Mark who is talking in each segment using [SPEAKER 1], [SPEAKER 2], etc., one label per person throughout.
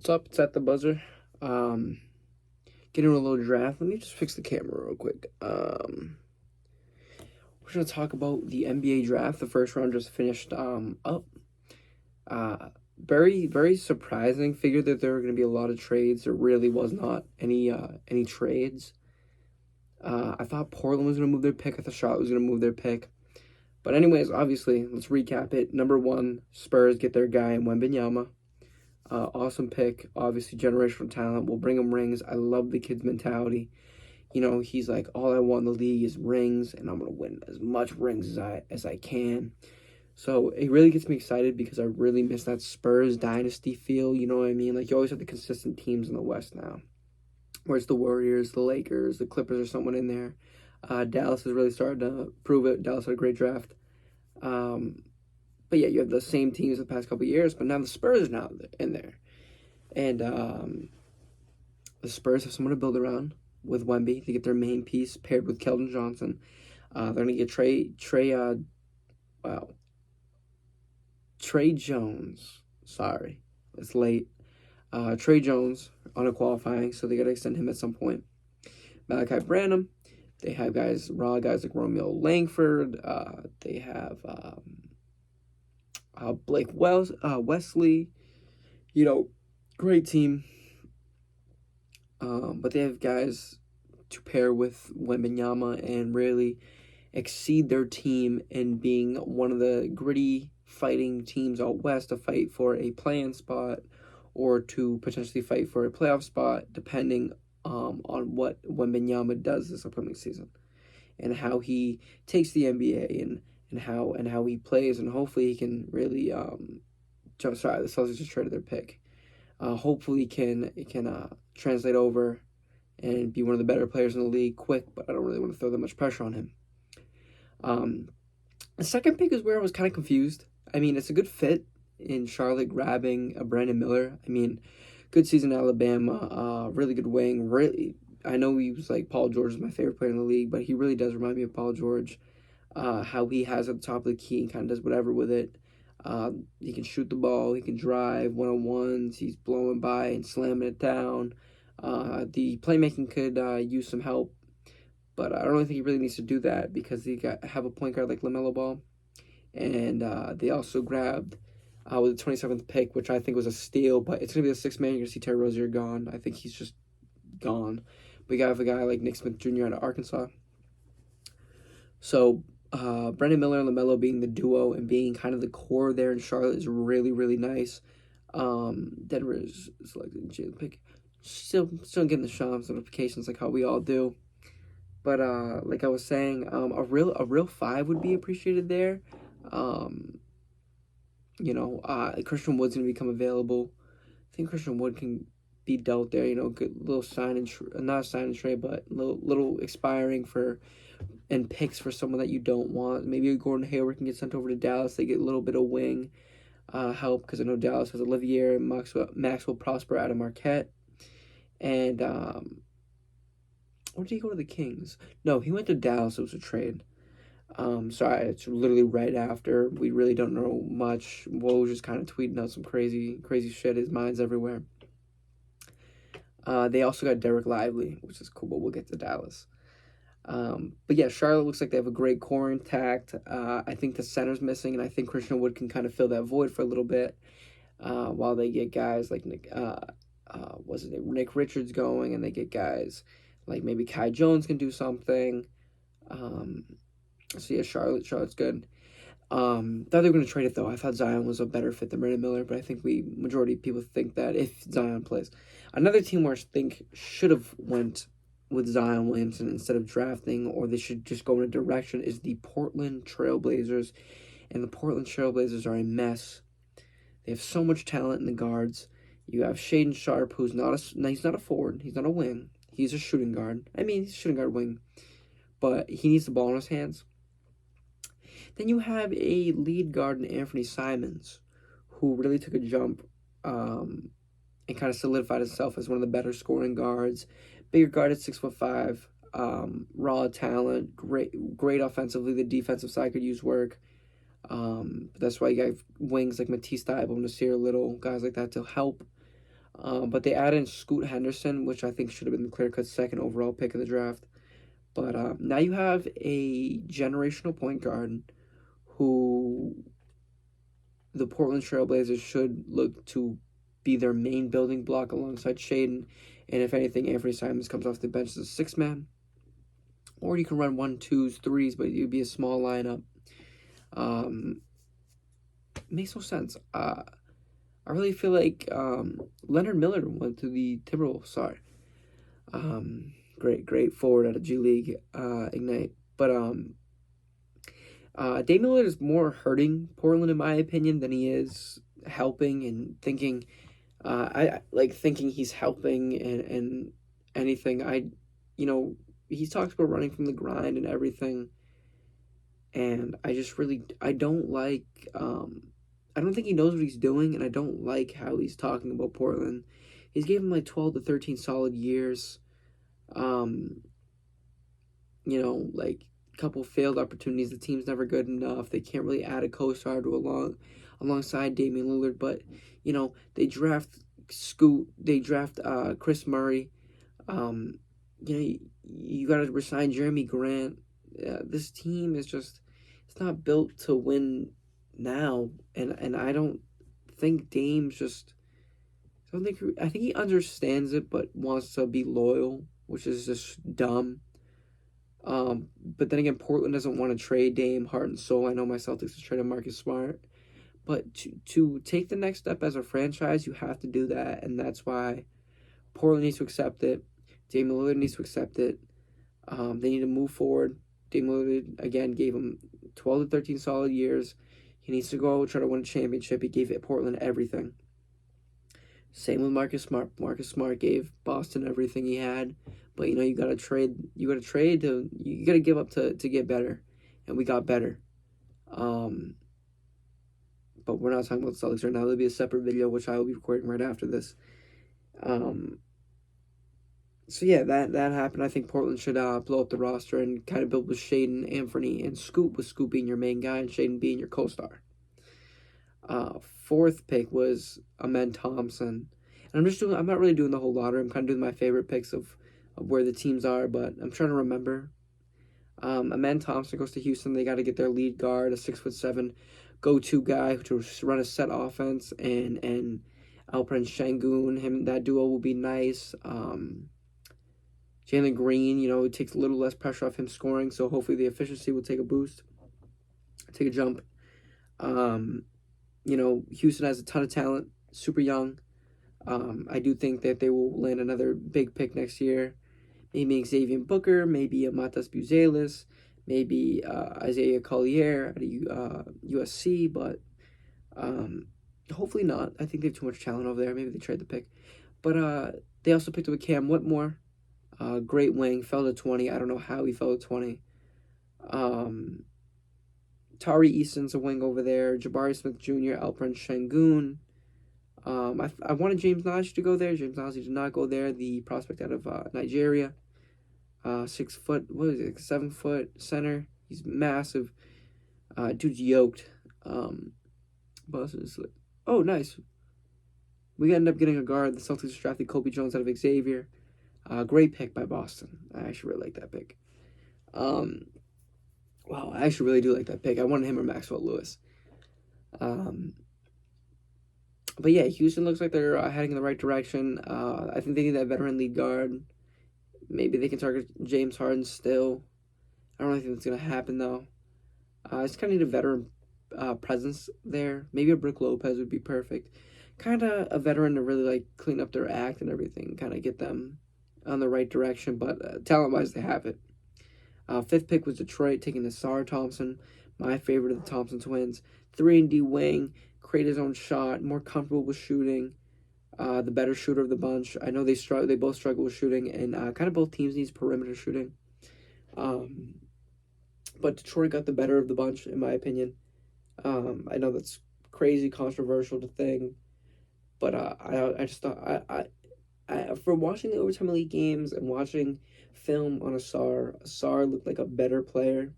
[SPEAKER 1] What's up? It's at the buzzer. Um, Getting a little draft. Let me just fix the camera real quick. We're gonna talk about the NBA draft. The first round just finished up. Very surprising. Figured that there were gonna be a lot of trades. There really was not any trades. I thought Portland was gonna move their pick. I thought Charlotte was gonna move their pick. But anyways, obviously, let's recap it. Number one, Spurs get their guy in Wembanyama. Awesome pick, obviously generational talent. We'll bring him rings. I love the kid's mentality. You know, he's like, all I want in the league is rings, and I'm gonna win as much rings as I can. So it really gets me excited because I really miss that Spurs dynasty feel. You know what I mean? Like you always have the consistent teams in the West now, where it's the Warriors, the Lakers, the Clippers, or someone in there. Dallas has really started to prove it. Dallas had a great draft. But yeah, you have the same teams the past couple of years, but now the Spurs are now in there. And the Spurs have someone to build around with Wemby. They get their main piece paired with Keldon Johnson. They're going to get Trey Jones. Sorry, it's late. Trey Jones on a qualifying, so they got to extend him at some point. Malachi Branham. They have raw guys like Romeo Langford. They have Blake Wesley. You know, great team. But they have guys to pair with Wembanyama and really exceed their team in being one of the gritty fighting teams out west to fight for a play-in spot or to potentially fight for a playoff spot, depending on what Wembanyama does this upcoming season and how he takes the NBA and how he plays, and hopefully he can really the Celtics just traded their pick. Hopefully it can translate over and be one of the better players in the league quick, but I don't really want to throw that much pressure on him. The second pick is where I was kind of confused. I mean, it's a good fit in Charlotte grabbing a Brandon Miller. I mean, good season in Alabama, really good wing. Really, I know he was like Paul George is my favorite player in the league, but he really does remind me of Paul George. How he has at the top of the key and kind of does whatever with it. He can shoot the ball. He can drive one-on-ones. He's blowing by and slamming it down. The playmaking could use some help, but I don't really think he really needs to do that because have a point guard like LaMelo Ball, and they also grabbed with the 27th pick, which I think was a steal, but it's gonna be the sixth man. You're gonna see Terry Rozier gone. I think he's just gone. We got a guy like Nick Smith Jr. out of Arkansas. So Brandon Miller and LaMelo being the duo and being kind of the core there in Charlotte is really, really nice. Denver is selected Jalen pick. Still getting the Shams notifications like how we all do. But like I was saying, a real five would be appreciated there. Christian Wood's gonna become available. I think Christian Wood can be dealt there. You know, good little not sign and trade, but little expiring and picks for someone that you don't want. Maybe Gordon Hayward can get sent over to Dallas. They get a little bit of wing help because I know Dallas has Olivier and Maxwell Prosper out of Marquette. And or did he go to the Kings? No, he went to Dallas. It was a trade. Sorry, it's literally right after. We really don't know much. Woj just kind of tweeting out some crazy shit. His mind's everywhere. They also got Derek Lively, which is cool, but we'll get to Dallas. But yeah, Charlotte looks like they have a great core intact. I think the center's missing, and I think Christian Wood can kind of fill that void for a little bit while they get guys like Nick Richards going, and they get guys like maybe Kai Jones can do something. So yeah, Charlotte's good. Thought they were going to trade it though. I thought Zion was a better fit than Brandon Miller, but I think majority of people think that if Zion plays. Another team where I think should have went with Zion Williamson instead of drafting, or they should just go in a direction, is the Portland Trailblazers. And the Portland Trailblazers are a mess. They have so much talent in the guards. You have Shaden Sharp, who's he's not a forward, he's not a wing. He's a shooting guard. I mean, he's a shooting guard wing, but he needs the ball in his hands. Then you have a lead guard in Anthony Simons, who really took a jump and kind of solidified himself as one of the better scoring guards. Bigger guard at 6'5", raw talent, great offensively. The defensive side could use work. But that's why you have wings like Matisse Thybulle, Nasir Little, guys like that to help. But they added in Scoot Henderson, which I think should have been the clear-cut second overall pick of the draft. But now you have a generational point guard who the Portland Trailblazers should look to be their main building block alongside Shaden. And if anything, Anthony Simons comes off the bench as a six man. Or you can run 1, 2s, 3s, but it would be a small lineup. Makes no sense. I really feel like Leonard Miller went to the Timberwolves. Sorry. Great forward out of G League Ignite. But Dame Lillard is more hurting Portland in my opinion than he is helping and thinking. I like thinking he's helping and anything. He talks about running from the grind and everything, and I don't like. I don't think he knows what he's doing, and I don't like how he's talking about Portland. He's gave him like 12 to 13 solid years. Like a couple failed opportunities. The team's never good enough. They can't really add a co-star to alongside Damian Lillard, but they draft Scoot. They draft Chris Murray. You got to resign Jeremy Grant. This team is it's not built to win now, and I don't think Dame's just. I think he understands it, but wants to be loyal, which is just dumb. But then again, Portland doesn't want to trade Dame heart and soul. I know my Celtics are trading Marcus Smart, but to take the next step as a franchise, you have to do that, and that's why Portland needs to accept it. Dame Lillard needs to accept it. They need to move forward. Dame Lillard, again, gave him 12 to 13 solid years. He needs to go try to win a championship. He gave Portland everything. Same with Marcus Smart. Marcus Smart gave Boston everything he had. But, you got to trade. You got to give up to get better. And we got better. But we're not talking about the Celtics right now. There'll be a separate video, which I will be recording right after this. So yeah, that happened. I think Portland should blow up the roster and kind of build with Shaden, Anthony, and Scoot, with Scoot being your main guy and Shaden being your co-star. Fourth pick was Amen Thompson. And I'm not really doing the whole lottery. I'm kind of doing my favorite picks of where the teams are, but I'm trying to remember. Amen Thompson goes to Houston. They got to get their lead guard, a 6'7" go-to guy to run a set offense, and Alperen Sengun. That duo will be nice. Jalen Green, it takes a little less pressure off him scoring, so hopefully the efficiency will take a jump. Houston has a ton of talent, super young. I do think that they will land another big pick next year. Maybe Xavier Booker, maybe Matas Buzelis, maybe Isaiah Collier out of USC, but hopefully not. I think they have too much talent over there. Maybe they trade the pick. But they also picked up a Cam Whitmore. Great wing, fell to 20. I don't know how he fell to 20. Tari Easton's a wing over there. Jabari Smith Jr., Alperen Sengun. I wanted James Naji to go there. James Naji did not go there. The prospect out of Nigeria. 6 foot, 7 foot center. He's massive. Dude's yoked. Oh, nice. We ended up getting a guard. The Celtics drafted Kobe Jones out of Xavier. Great pick by Boston. I actually really like that pick. Wow, I actually really do like that pick. I wanted him or Maxwell Lewis. But yeah, Houston looks like they're heading in the right direction. I think they need that veteran lead guard. Maybe they can target James Harden still. I don't really think that's going to happen, though. I just kind of need a veteran presence there. Maybe a Brook Lopez would be perfect. Kind of a veteran to really clean up their act and everything. Kind of get them on the right direction. But talent-wise, they have it. Fifth pick was Detroit, taking Ausar Thompson, my favorite of the Thompson twins. 3-and-D wing, create his own shot, more comfortable with shooting, the better shooter of the bunch. I know they both struggle with shooting, and kind of both teams needs perimeter shooting. But Detroit got the better of the bunch, in my opinion. I know that's crazy, controversial to think, but I just thought for watching the Overtime Elite games and watching film on Ausar looked like a better player,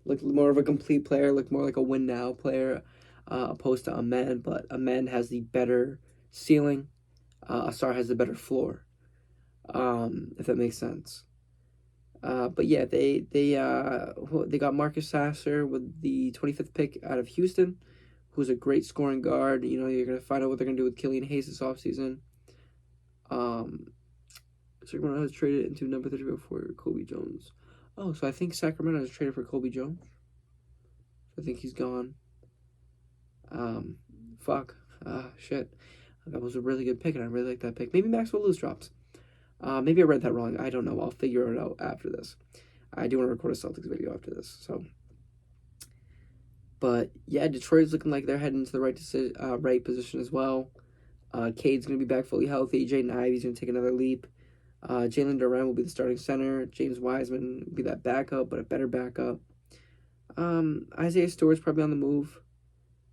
[SPEAKER 1] looked more of a complete player, looked more like a win now player, opposed to Amen. But Amen has the better ceiling. Ausar has the better floor, if that makes sense. But yeah, they got Marcus Sasser with the 25th pick out of Houston, who's a great scoring guard. You know, you're gonna find out what they're gonna do with Killian Hayes this offseason. Sacramento has traded into number 34 for Kobe Jones. Oh, so I think Sacramento has traded for Kobe Jones. I think he's gone. Fuck. Shit. That was a really good pick, and I really like that pick. Maybe Maxwell Lewis drops. Maybe I read that wrong. I don't know. I'll figure it out after this. I do want to record a Celtics video after this. So, but yeah, Detroit's looking like they're heading to the right position as well. Cade's gonna be back fully healthy. Jaden Ivey's gonna take another leap. Jalen Duren will be the starting center. James Wiseman will be that backup, but a better backup. Isaiah Stewart's probably on the move.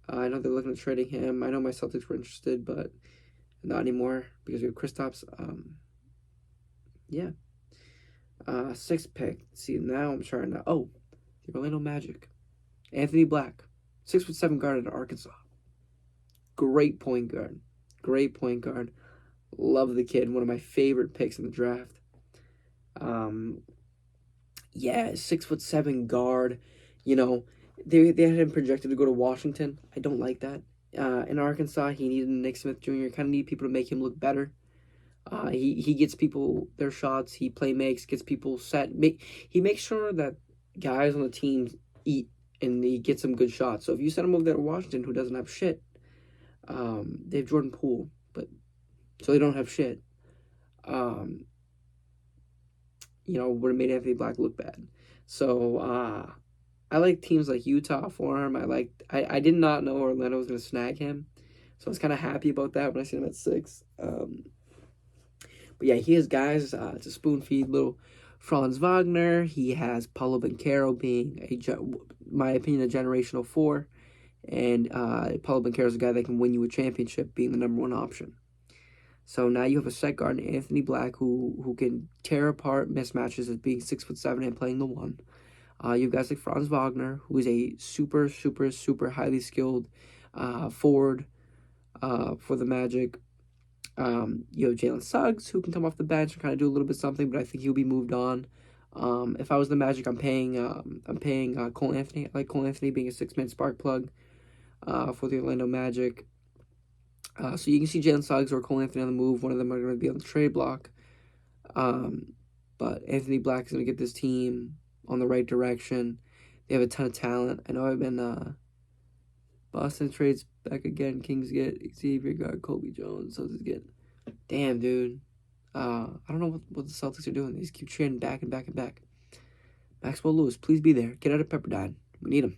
[SPEAKER 1] I know they're looking at trading him. I know my Celtics were interested, but not anymore because we have Kristaps. Yeah. Sixth pick. See, now I'm trying to... Oh, the Orlando Magic. Anthony Black. 6'7" guard at Arkansas. Great point guard. Love the kid. One of my favorite picks in the draft. Yeah, 6'7" guard. You know, they had him projected to go to Washington. I don't like that. In Arkansas, he needed Nick Smith Jr. Kind of need people to make him look better. He gets people their shots. He makes, gets people set. He makes sure that guys on the team eat and he gets them good shots. So if you send him over there to Washington, who doesn't have shit, they have Jordan Poole, but so they don't have shit. You know, would have made Anthony Black look bad. So I like teams like Utah for him. I did not know Orlando was gonna snag him, so I was kind of happy about that when I seen him at 6. But yeah, he has guys to spoon feed. Little Franz Wagner. He has Paulo Banchero being my opinion, a generational 4, and Paulo Banchero is a guy that can win you a championship, being the number 1 option. So now you have a set guard, Anthony Black, who can tear apart mismatches as being 6'7" and playing the 1. You have guys like Franz Wagner, who is a super, super, super highly skilled forward for the Magic. You have Jalen Suggs, who can come off the bench and kind of do a little bit something, but I think he'll be moved on. If I was the Magic, I'm paying Cole Anthony. I like Cole Anthony being a 6-man spark plug for the Orlando Magic. So you can see Jalen Suggs or Cole Anthony on the move. One of them are going to be on the trade block. But Anthony Black is going to get this team on the right direction. They have a ton of talent. I know I've been Boston trades back again. Kings get Xavier, got Kobe Jones. Celtics get... Damn, dude. I don't know what the Celtics are doing. They just keep trading back and back and back. Maxwell Lewis, please be there. Get out of Pepperdine. We need him.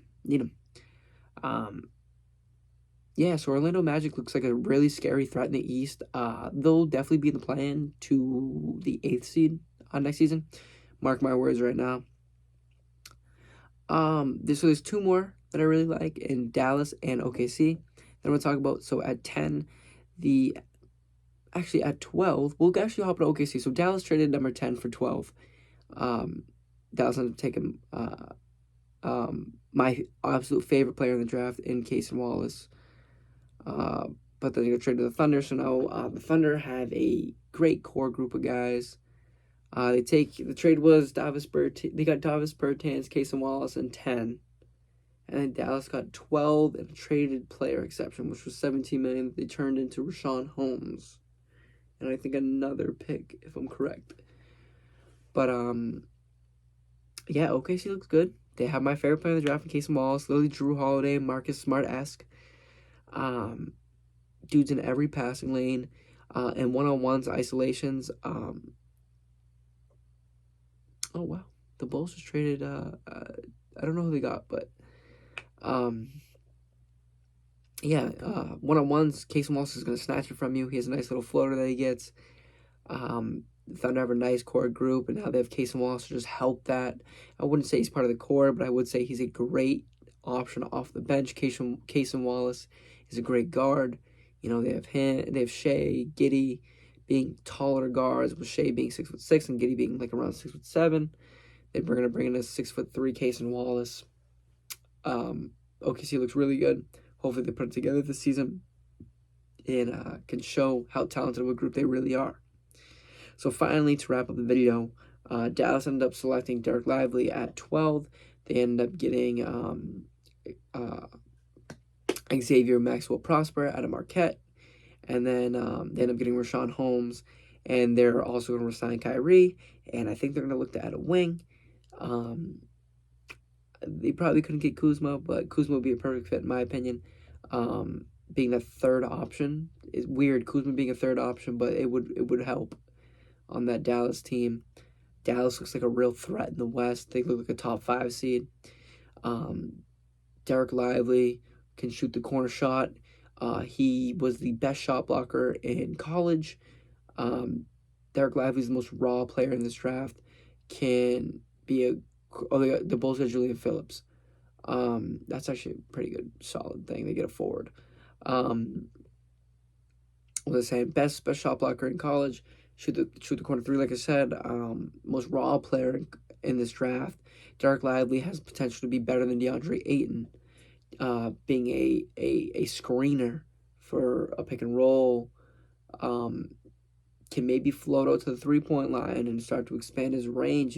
[SPEAKER 1] Yeah, so Orlando Magic looks like a really scary threat in the East. They'll definitely be in the play-in to the 8th seed next season. Mark my words right now. There's 2 more that I really like in Dallas and OKC that I'm going to talk about. So at 10, at 12, we'll actually hop to OKC. So Dallas traded number 10 for 12. Dallas ended up taking my absolute favorite player in the draft in Cason Wallace. But then they got traded to the Thunder. So now the Thunder have a great core group of guys. The trade was they got Davis Bertans, Cason Wallace, and 10. And then Dallas got 12 and a traded player exception, which was $17 million that they turned into Rashawn Holmes. And I think another pick, if I'm correct. But yeah, OKC looks good. They have my favorite player in the draft in Cason Wallace, literally Drew Holiday, Marcus Smart-esque. Dudes in every passing lane, and one-on-ones, isolations. Oh wow, the Bulls just traded. I don't know who they got, but yeah, one-on-ones. Cason Wallace is gonna snatch it from you. He has a nice little floater that he gets. The Thunder have a nice core group, and now they have Cason Wallace to just help that. I wouldn't say he's part of the core, but I would say he's a great option off the bench. Cason Wallace is a great guard. You know, they have him, they have Shea, Giddey being taller guards, with Shea being 6'6" and Giddey being like around 6'7". We're gonna bring in a 6'3" Cason Wallace. OKC looks really good. Hopefully they put it together this season. and can show how talented of a group they really are. So finally, to wrap up the video, Dallas ended up selecting Dereck Lively at 12. They ended up getting Xavier Maxwell Prosper out of Marquette. And then they end up getting Richaun Holmes. And they're also going to resign Kyrie. And I think they're going to look to add a wing. They probably couldn't get Kuzma, but Kuzma would be a perfect fit in my opinion. Being the third option is weird. Kuzma being a third option, but it would help on that Dallas team. Dallas looks like a real threat in the West. They look like a top 5 seed. Dereck Lively can shoot the corner shot. He was the best shot blocker in college. Dereck Lively is the most raw player in this draft. Can be the Bulls got Julian Phillips. That's actually a pretty good, solid thing. They get a forward. What was I saying? Best shot blocker in college. Shoot the corner 3, like I said. Most raw player in this draft. Dereck Lively has potential to be better than DeAndre Ayton. Being a screener for a pick and roll. Can maybe float out to the 3-point line and start to expand his range,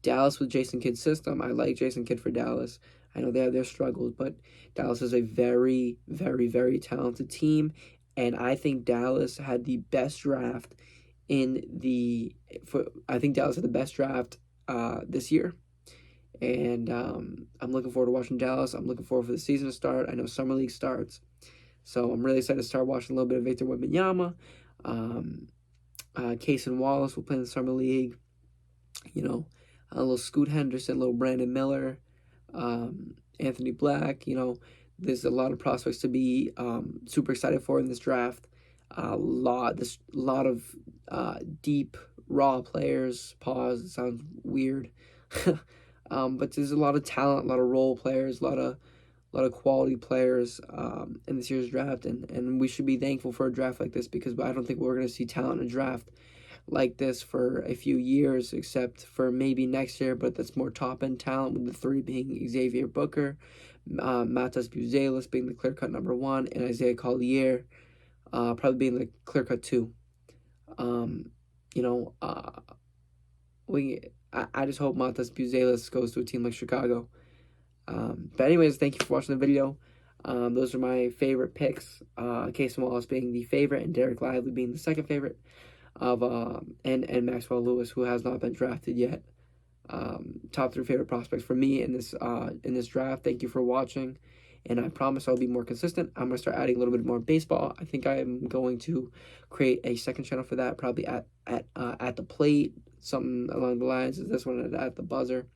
[SPEAKER 1] Dallas with Jason Kidd's system. I like Jason Kidd for Dallas. I know they have their struggles, but Dallas is a very, very, very talented team. And I think Dallas had the best draft I think Dallas had the best draft this year. And I'm looking forward to watching Dallas. I'm looking forward for the season to start. I know Summer League starts. So I'm really excited to start watching a little bit of Victor Wembanyama. Cason Wallace will play in the Summer League. A little Scoot Henderson, a little Brandon Miller, Anthony Black. There's a lot of prospects to be super excited for in this draft. A lot of deep, raw players. Pause, it sounds weird. But there's a lot of talent, a lot of role players, a lot of quality players in this year's draft, and we should be thankful for a draft like this, because I don't think we're going to see talent in a draft like this for a few years, except for maybe next year, but that's more top-end talent, with the 3 being Xavier Booker, Matas Buzelis being the clear-cut number 1, and Isaiah Collier probably being the clear-cut 2. I just hope Matas Buzelis goes to a team like Chicago. But anyways, thank you for watching the video. Those are my favorite picks. Cason Wallace being the favorite, and Dereck Lively being the second favorite of and Maxwell Lewis, who has not been drafted yet. Top 3 favorite prospects for me in this draft. Thank you for watching, and I promise I'll be more consistent. I'm gonna start adding a little bit more baseball. I think I am going to create a second channel for that, probably at the plate, something along the lines of this one at the buzzer.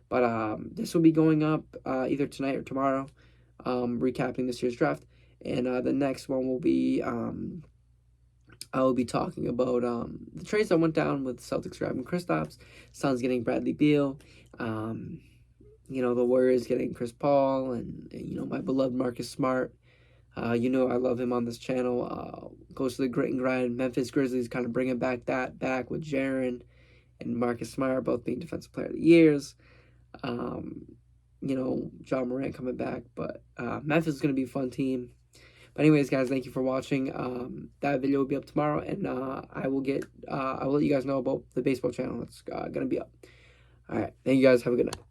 [SPEAKER 1] But this will be going up either tonight or tomorrow, recapping this year's draft. And the next one will be, I will be talking about the trades that went down with Celtics grabbing Kristaps, Suns getting Bradley Beal, the Warriors getting Chris Paul, and my beloved Marcus Smart. I love him on this channel. Goes to the grit and grind. Memphis Grizzlies kind of bringing back with Jaren and Marcus Smart both being Defensive Player of the Years. John Morant coming back, but Memphis is going to be a fun team. But anyways, guys, thank you for watching. That video will be up tomorrow, and I will let you guys know about the baseball channel that's going to be up. All right, thank you guys. Have a good night.